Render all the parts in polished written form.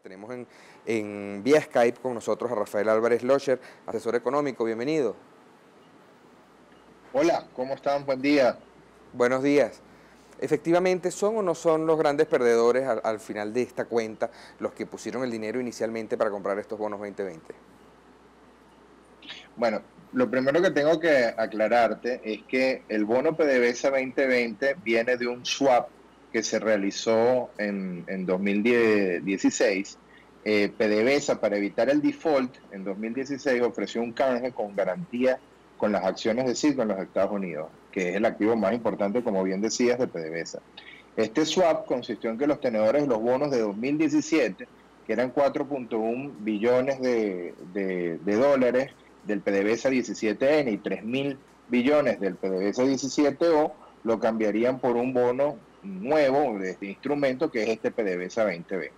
Tenemos en vía Skype con nosotros a Rafael Álvarez Locher, asesor económico. Bienvenido. Hola, ¿cómo están? Buen día. Buenos días. Efectivamente, ¿son o no son los grandes perdedores al final de esta cuenta los que pusieron el dinero inicialmente para comprar estos bonos 2020? Bueno, lo primero que tengo que aclararte es que el bono PDVSA 2020 viene de un swap que se realizó en 2016. PDVSA, para evitar el default, en 2016 ofreció un canje con garantía con las acciones de Citgo en los Estados Unidos, que es el activo más importante, como bien decías, de PDVSA. Este swap consistió en que los tenedores de los bonos de 2017, que eran 4.1 billones de dólares del PDVSA 17N y 3.000 billones del PDVSA 17O, lo cambiarían por un bono nuevo de este instrumento, que es este PDVSA 2020.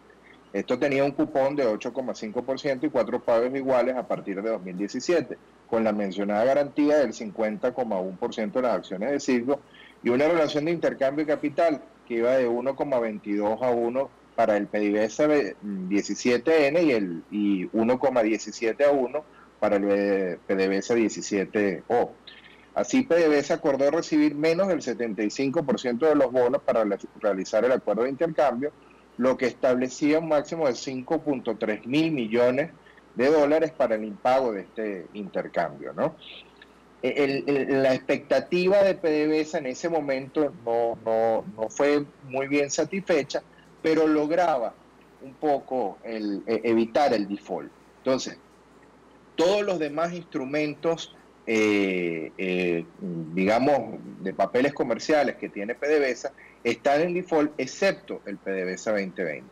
Esto tenía un cupón de 8,5% y 4 pagos iguales a partir de 2017, con la mencionada garantía del 50,1% de las acciones de Citgo y una relación de intercambio de capital que iba de 1,22 a 1 para el PDVSA 17N y 1,17 a 1 para el PDVSA 17O. Así, PDVSA acordó recibir menos del 75% de los bonos para realizar el acuerdo de intercambio, lo que establecía un máximo de 5.3 mil millones de dólares para el impago de este intercambio, ¿no? La expectativa de PDVSA en ese momento no fue muy bien satisfecha, pero lograba un poco evitar el default. Entonces, todos los demás instrumentos, digamos, de papeles comerciales que tiene PDVSA están en default, excepto el PDVSA 2020.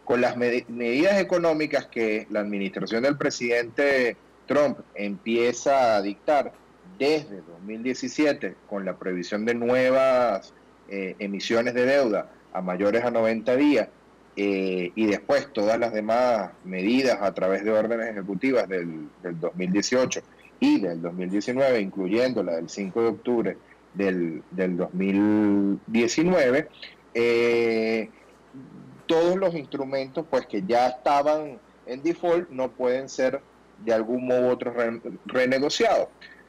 Con las medidas económicas que la administración del presidente Trump empieza a dictar desde 2017, con la prohibición de nuevas emisiones de deuda a mayores a 90 días, y después todas las demás medidas a través de órdenes ejecutivas del 2018 y del 2019, incluyendo la del 5 de octubre del 2019, todos los instrumentos pues que ya estaban en default no pueden ser de algún modo u otro renegociados.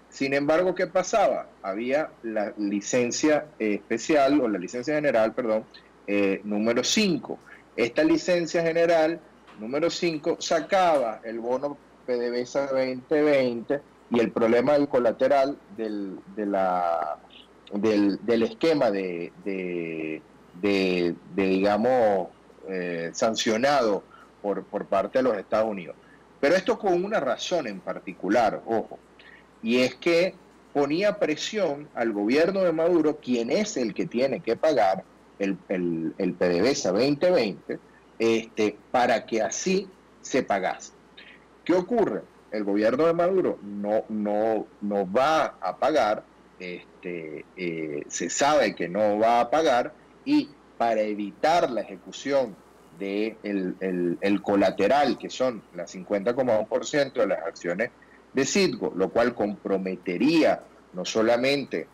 Sin embargo, ¿qué pasaba? Había la licencia especial, o la licencia general, perdón, número 5. Esta licencia general número 5 sacaba el bono PDVSA 2020 y el problema del colateral del esquema digamos, sancionado por parte de los Estados Unidos. Pero esto con una razón en particular, ojo, y es que ponía presión al gobierno de Maduro, quien es el que tiene que pagar el PDVSA 2020, para que así se pagase. ¿Qué ocurre? El gobierno de Maduro no va a pagar, se sabe que no va a pagar, y para evitar la ejecución del colateral, que son las 50,1% de las acciones de Citgo, lo cual comprometería no solamente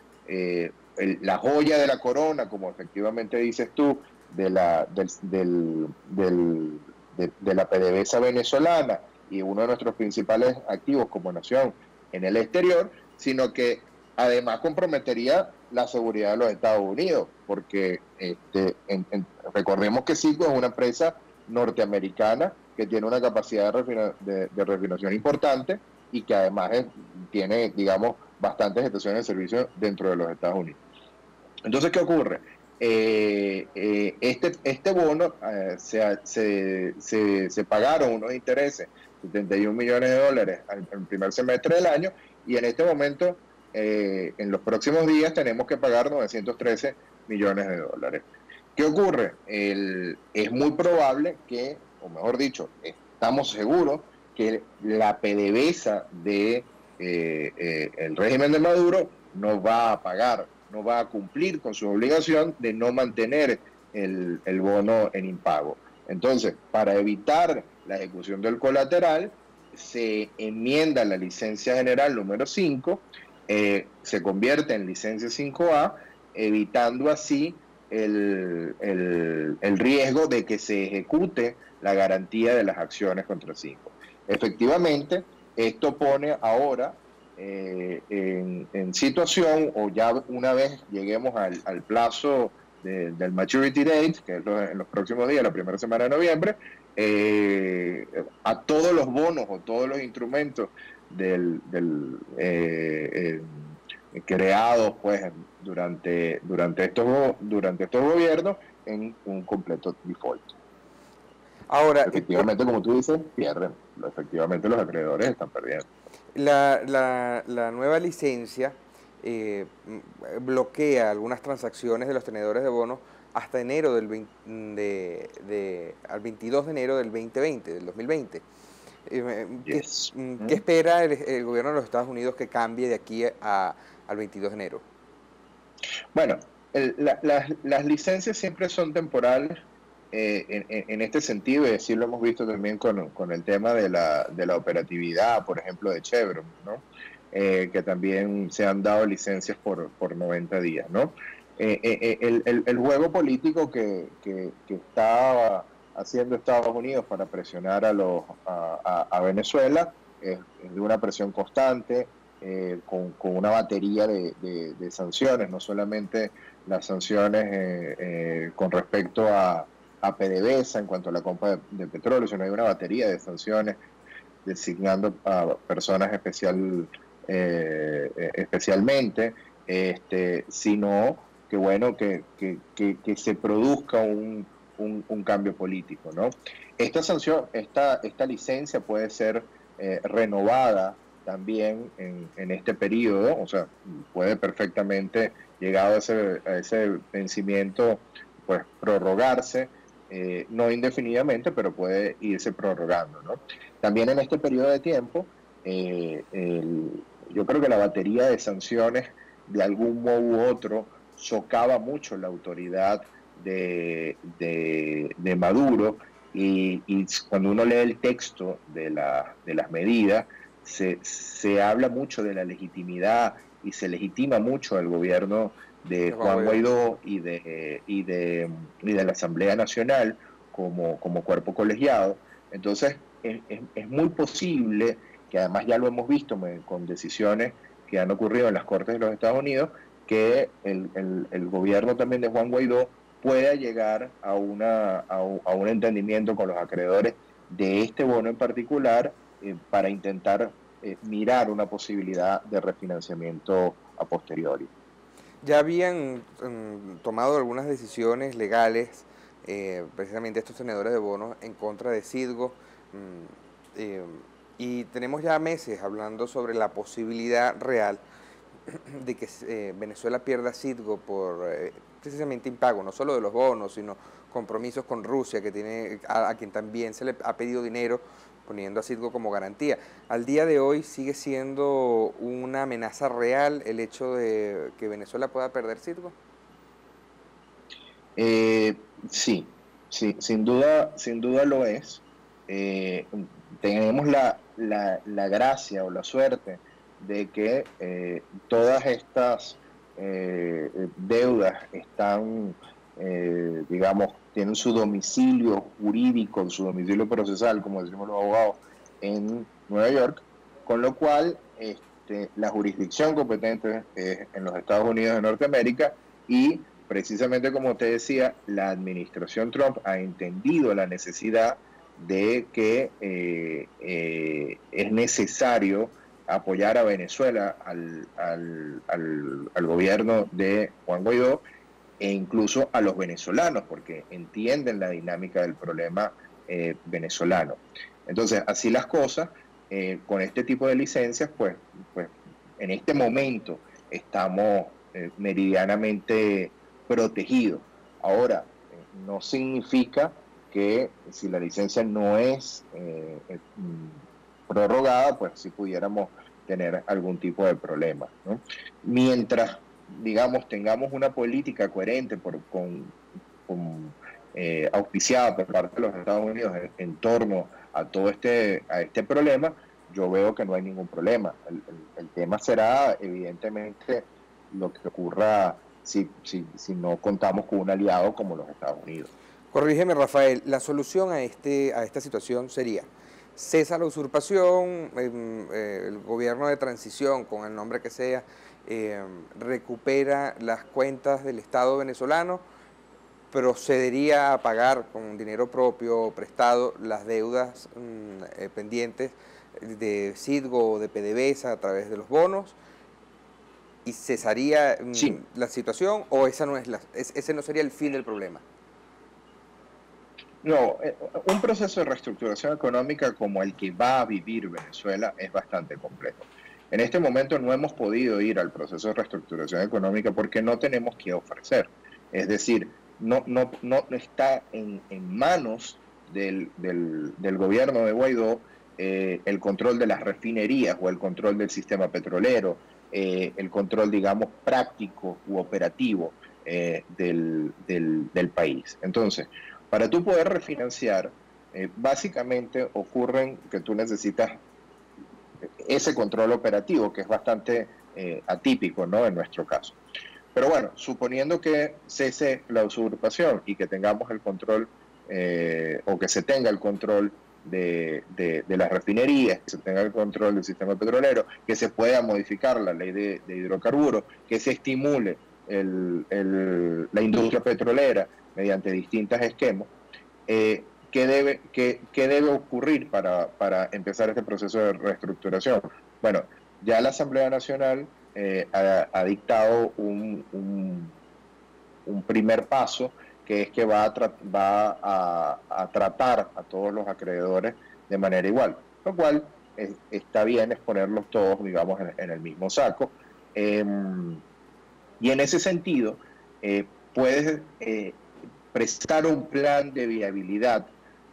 la joya de la corona, como efectivamente dices tú, de la PDVSA venezolana y uno de nuestros principales activos como nación en el exterior, sino que además comprometería la seguridad de los Estados Unidos, porque recordemos que Citgo es una empresa norteamericana que tiene una capacidad de refinación importante y que además tiene, digamos, bastantes estaciones de servicio dentro de los Estados Unidos. Entonces, ¿qué ocurre? Este bono se pagaron unos intereses, 71 millones de dólares al primer semestre del año, y en este momento, en los próximos días, tenemos que pagar 913 millones de dólares. ¿Qué ocurre? Es muy probable que, o mejor dicho, estamos seguros que la PDVSA el régimen de Maduro no va a pagar, no va a cumplir con su obligación de no mantener el bono en impago. Entonces, para evitar la ejecución del colateral, se enmienda la licencia general número 5, se convierte en licencia 5A, evitando así el riesgo de que se ejecute la garantía de las acciones contra Cisco. Efectivamente, esto pone ahora en situación, o ya una vez lleguemos al plazo del maturity date, que es en los próximos días, la primera semana de noviembre, a todos los bonos o todos los instrumentos creados pues durante estos gobiernos en un completo default. Ahora, Efectivamente, como tú dices, pierden. Efectivamente, los acreedores están perdiendo. la nueva licencia bloquea algunas transacciones de los tenedores de bonos hasta enero al 22 de enero del 2020, del 2020. Yes. ¿Qué espera el gobierno de los Estados Unidos que cambie de aquí al 22 de enero? Bueno, las licencias siempre son temporales en este sentido, y así lo hemos visto también con el tema de la operatividad, por ejemplo, de Chevron, ¿no? Que también se han dado licencias por 90 días, ¿no? El juego político que está haciendo Estados Unidos para presionar a Venezuela es de una presión constante, con una batería de sanciones, no solamente las sanciones con respecto a PDVSA en cuanto a la compra de petróleo, sino hay una batería de sanciones designando a personas especialmente, sino que bueno, que se produzca un cambio político, ¿no? Esta licencia puede ser renovada también en este periodo, o sea, puede perfectamente, llegado a ese vencimiento, pues prorrogarse, no indefinidamente, pero puede irse prorrogando, ¿no? También en este periodo de tiempo, yo creo que la batería de sanciones, de algún modo u otro, socava mucho la autoridad de Maduro, y cuando uno lee el texto de las medidas, se habla mucho de la legitimidad y se legitima mucho al gobierno de Juan Guaidó y de la Asamblea Nacional como cuerpo colegiado. Entonces, es muy posible, que además ya lo hemos visto con decisiones que han ocurrido en las Cortes de los Estados Unidos, que el gobierno también de Juan Guaidó pueda llegar a un entendimiento con los acreedores de este bono en particular, para intentar mirar una posibilidad de refinanciamiento a posteriori. Ya habían tomado algunas decisiones legales, precisamente estos tenedores de bonos, en contra de Citgo, y tenemos ya meses hablando sobre la posibilidad real de que Venezuela pierda Citgo por precisamente impago, no solo de los bonos, sino compromisos con Rusia, que tiene a quien también se le ha pedido dinero, poniendo a Citgo como garantía. Al día de hoy sigue siendo una amenaza real el hecho de que Venezuela pueda perder Citgo. Sí, sin duda lo es. Tenemos la gracia o la suerte de que todas estas deudas están, digamos, tienen su domicilio jurídico, su domicilio procesal, como decimos los abogados, en Nueva York, con lo cual la jurisdicción competente es en los Estados Unidos de Norteamérica, y precisamente como te decía, la administración Trump ha entendido la necesidad de que es necesario apoyar a Venezuela, al gobierno de Juan Guaidó, e incluso a los venezolanos, porque entienden la dinámica del problema venezolano. Entonces, así las cosas, con este tipo de licencias, pues en este momento estamos meridianamente protegidos. Ahora, no significa que si la licencia no es prorrogada, pues sí pudiéramos tener algún tipo de problema, ¿no? Mientras, digamos, tengamos una política coherente auspiciada por parte de los Estados Unidos en torno a todo este problema, yo veo que no hay ningún problema. El tema será, evidentemente, lo que ocurra si no contamos con un aliado como los Estados Unidos. Corrígeme, Rafael, la solución a esta situación sería: cesa la usurpación, el gobierno de transición, con el nombre que sea, recupera las cuentas del Estado venezolano, procedería a pagar con dinero propio o prestado las deudas pendientes de Citgo o de PDVSA a través de los bonos, y cesaría Sí, la situación, o ese no sería el fin del problema. no, un proceso de reestructuración económica como el que va a vivir Venezuela es bastante complejo. En este momento no hemos podido ir al proceso de reestructuración económica porque no tenemos que ofrecer. Es decir, no está en manos del gobierno de Guaidó el control de las refinerías o el control del sistema petrolero, el control, digamos, práctico u operativo del país. Entonces, para tú poder refinanciar, básicamente ocurren que tú necesitas ese control operativo, que es bastante atípico, ¿no? En nuestro caso. Pero bueno, suponiendo que cese la usurpación y que tengamos el control, o que se tenga el control de las refinerías, que se tenga el control del sistema petrolero, que se pueda modificar la ley de hidrocarburos, que se estimule la industria petrolera mediante distintos esquemas, ¿qué debe ocurrir para empezar este proceso de reestructuración? Bueno, ya la Asamblea Nacional ha dictado un primer paso, que es que va a tratar a todos los acreedores de manera igual, lo cual está bien, es ponerlos todos, digamos, en el mismo saco. Y en ese sentido, puedes prestar un plan de viabilidad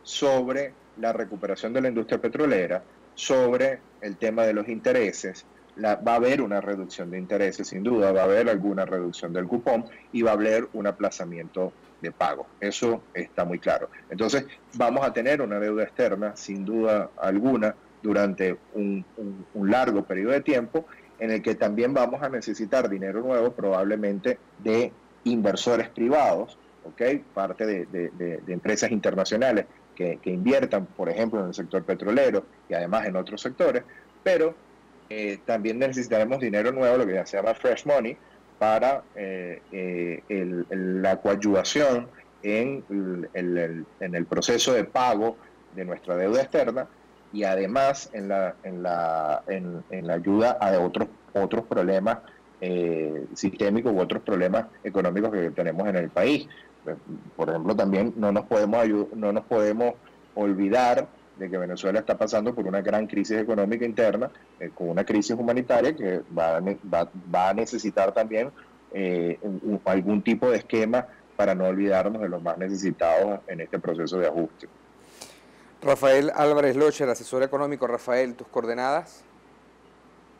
sobre la recuperación de la industria petrolera, sobre el tema de los intereses. Va a haber una reducción de intereses, sin duda, va a haber alguna reducción del cupón y va a haber un aplazamiento de pago. Eso está muy claro. Entonces, vamos a tener una deuda externa, sin duda alguna, durante un largo periodo de tiempo, en el que también vamos a necesitar dinero nuevo, probablemente de inversores privados, ¿okay? Parte de empresas internacionales que inviertan, por ejemplo, en el sector petrolero y además en otros sectores, pero también necesitaremos dinero nuevo, lo que se llama fresh money, para la coadyuvación en el proceso de pago de nuestra deuda externa, y además en la ayuda a otros problemas sistémicos u otros problemas económicos que tenemos en el país. Por ejemplo, también no nos podemos olvidar de que Venezuela está pasando por una gran crisis económica interna, con una crisis humanitaria que va a necesitar también algún tipo de esquema para no olvidarnos de los más necesitados en este proceso de ajuste. Rafael Álvarez Locher, asesor económico. Rafael, ¿tus coordenadas?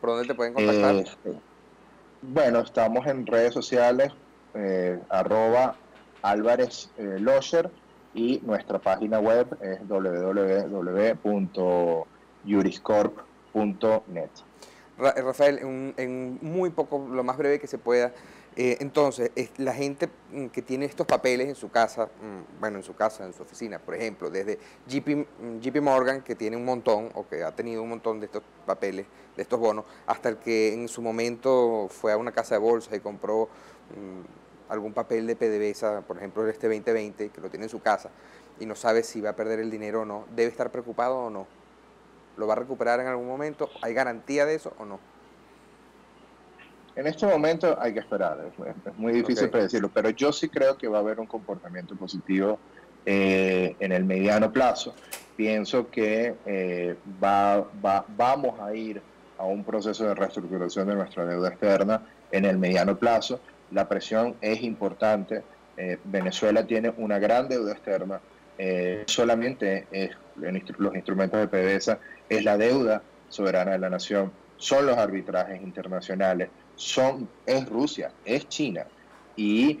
¿Por dónde te pueden contactar? Bueno, estamos en redes sociales, @Álvarez Locher, y nuestra página web es www.juriscorp.net. Rafael, en muy poco, lo más breve que se pueda, entonces, la gente que tiene estos papeles en su casa, bueno, en su casa, en su oficina, por ejemplo, desde JP Morgan, que tiene un montón, o que ha tenido un montón de estos papeles, de estos bonos, hasta el que en su momento fue a una casa de bolsa y compró algún papel de PDVSA, por ejemplo, de este 2020, que lo tiene en su casa, y no sabe si va a perder el dinero o no, ¿debe estar preocupado o no? ¿Lo va a recuperar en algún momento? ¿Hay garantía de eso o no? En este momento hay que esperar, es muy difícil predecirlo, pero yo sí creo que va a haber un comportamiento positivo en el mediano plazo. Pienso que vamos a ir a un proceso de reestructuración de nuestra deuda externa en el mediano plazo. La presión es importante. Venezuela tiene una gran deuda externa. Solamente los instrumentos de PDVSA, es la deuda soberana de la nación, son los arbitrajes internacionales, es Rusia, es China, y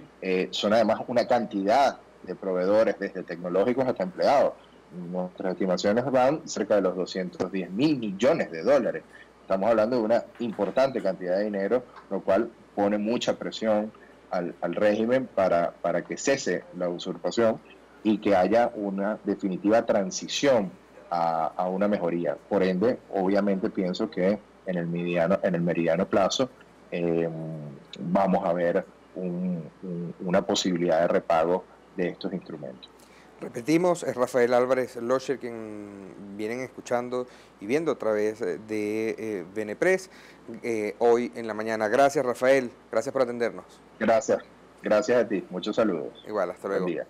son además una cantidad de proveedores, desde tecnológicos hasta empleados. Nuestras estimaciones van cerca de los 210 mil millones de dólares. Estamos hablando de una importante cantidad de dinero, lo cual pone mucha presión al régimen para que cese la usurpación y que haya una definitiva transición a una mejoría. Por ende, obviamente pienso que en el mediano plazo vamos a ver una posibilidad de repago de estos instrumentos. Repetimos, es Rafael Álvarez Locher quien vienen escuchando y viendo a través de Benepress hoy en la mañana. Gracias, Rafael, gracias por atendernos. Gracias, gracias a ti, muchos saludos. Igual, hasta Buen luego. día.